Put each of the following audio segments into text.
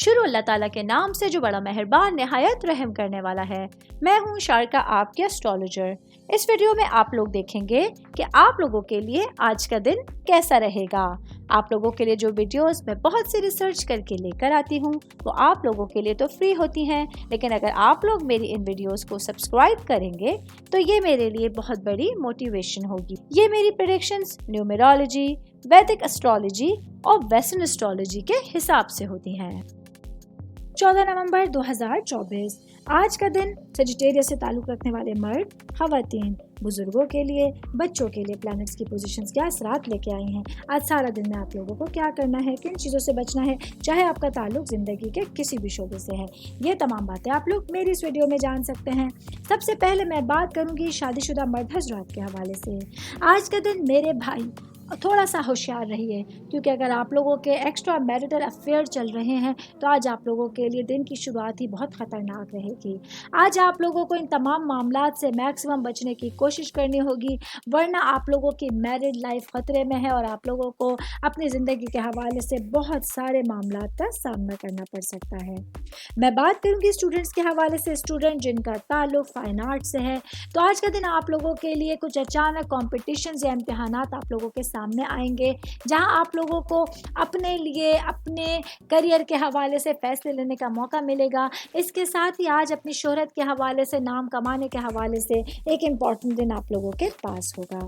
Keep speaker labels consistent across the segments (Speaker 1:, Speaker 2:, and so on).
Speaker 1: शुरू अल्लाह ताला के नाम से जो बड़ा मेहरबान नहायत रहम करने वाला है। मैं हूँ शारका, आपके एस्ट्रोलॉजर। इस वीडियो में आप लोग देखेंगे कि आप लोगों के लिए आज का दिन कैसा रहेगा। आप लोगों के लिए जो वीडियोस मैं बहुत सी रिसर्च करके लेकर आती हूँ वो आप लोगों के लिए तो फ्री होती हैं, लेकिन अगर आप लोग मेरी इन वीडियोस को सब्सक्राइब करेंगे तो ये मेरे लिए बहुत बड़ी मोटिवेशन होगी। ये मेरी प्रेडिक्शंस न्यूमेरोलॉजी, वैदिक एस्ट्रोलॉजी और वेस्टर्न एस्ट्रोलॉजी के हिसाब से होती हैं। 14 नवंबर 2024 आज का दिन सजिटेरियस से ताल्लुक़ रखने वाले मर्द, ख़वातीन, बुजुर्गों के लिए, बच्चों के लिए प्लैनेट्स की पोजीशंस क्या असरात लेके आई हैं। आज सारा दिन में आप लोगों को क्या करना है, किन चीज़ों से बचना है, चाहे आपका ताल्लुक ज़िंदगी के किसी भी शोबे से है, ये तमाम बातें आप लोग मेरी इस वीडियो में जान सकते हैं। सबसे पहले मैं बात करूँगी शादीशुदा मर्द हजरात के हवाले से। आज का दिन मेरे भाई थोड़ा सा होशियार रहिए, क्योंकि अगर आप लोगों के एक्स्ट्रा मैरिटल अफेयर चल रहे हैं तो आज आप लोगों के लिए दिन की शुरुआत ही बहुत ख़तरनाक रहेगी। आज आप लोगों को इन तमाम मामलात से मैक्सिमम बचने की कोशिश करनी होगी, वरना आप लोगों की मैरिड लाइफ ख़तरे में है और आप लोगों को अपनी ज़िंदगी के हवाले से बहुत सारे मामलात का सामना करना पड़ सकता है। मैं बात करूँगी स्टूडेंट्स के हवाले से। स्टूडेंट जिनका ताल्लुक फ़ाइन आर्ट से है, तो आज का दिन आप लोगों के लिए कुछ अचानक कॉम्पिटिशन्स या इम्तिहानात आप लोगों के सामने आएंगे, जहां आप लोगों को अपने लिए अपने करियर के हवाले से फैसले लेने का मौका मिलेगा। इसके साथ ही आज अपनी शोहरत के हवाले से, नाम कमाने के हवाले से एक इम्पॉर्टेंट दिन आप लोगों के पास होगा।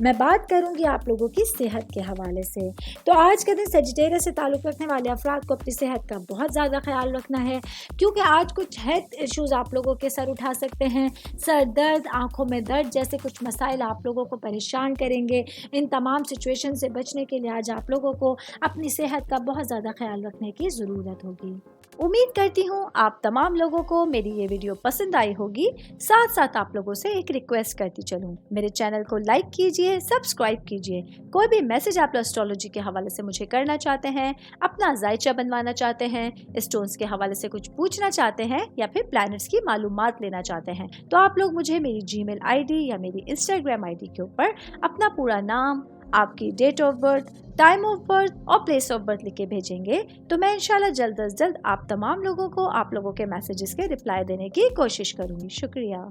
Speaker 1: मैं बात करूंगी आप लोगों की सेहत के हवाले से। तो आज का दिन सजिटेरियस से ताल्लुक़ रखने वाले अफराद को अपनी सेहत का बहुत ज़्यादा ख्याल रखना है, क्योंकि आज कुछ हेल्थ इश्यूज़ आप लोगों के सर उठा सकते हैं। सर दर्द, आँखों में दर्द जैसे कुछ मसाइल आप लोगों को परेशान करेंगे। इन तमाम सिचुएशन से बचने के लिए आज आप लोगों को अपनी सेहत का बहुत ज़्यादा ख्याल रखने की ज़रूरत होगी। उम्मीद करती हूँ आप तमाम लोगों को मेरी ये वीडियो पसंद आई होगी। साथ साथ आप लोगों से एक रिक्वेस्ट करती चलूँ, मेरे चैनल को लाइक कीजिए, सब्सक्राइब कीजिए। कोई भी मैसेज आप एस्ट्रोलॉजी के हवाले से मुझे करना चाहते हैं, अपना जायचा बनवाना चाहते हैं, स्टोन्स के हवाले से कुछ पूछना चाहते हैं या फिर प्लैनेट्स की मालूमात लेना चाहते हैं, तो आप लोग मुझे मेरी जीमेल आईडी या मेरी इंस्टाग्राम आईडी के ऊपर अपना पूरा नाम, आपकी date of birth, time of birth और प्लेस ऑफ बर्थ लिख के भेजेंगे तो मैं इंशाल्लाह जल्द अज जल्द आप तमाम लोगों को आप लोगों के मैसेजेस के रिप्लाई देने की कोशिश करूँगी। शुक्रिया।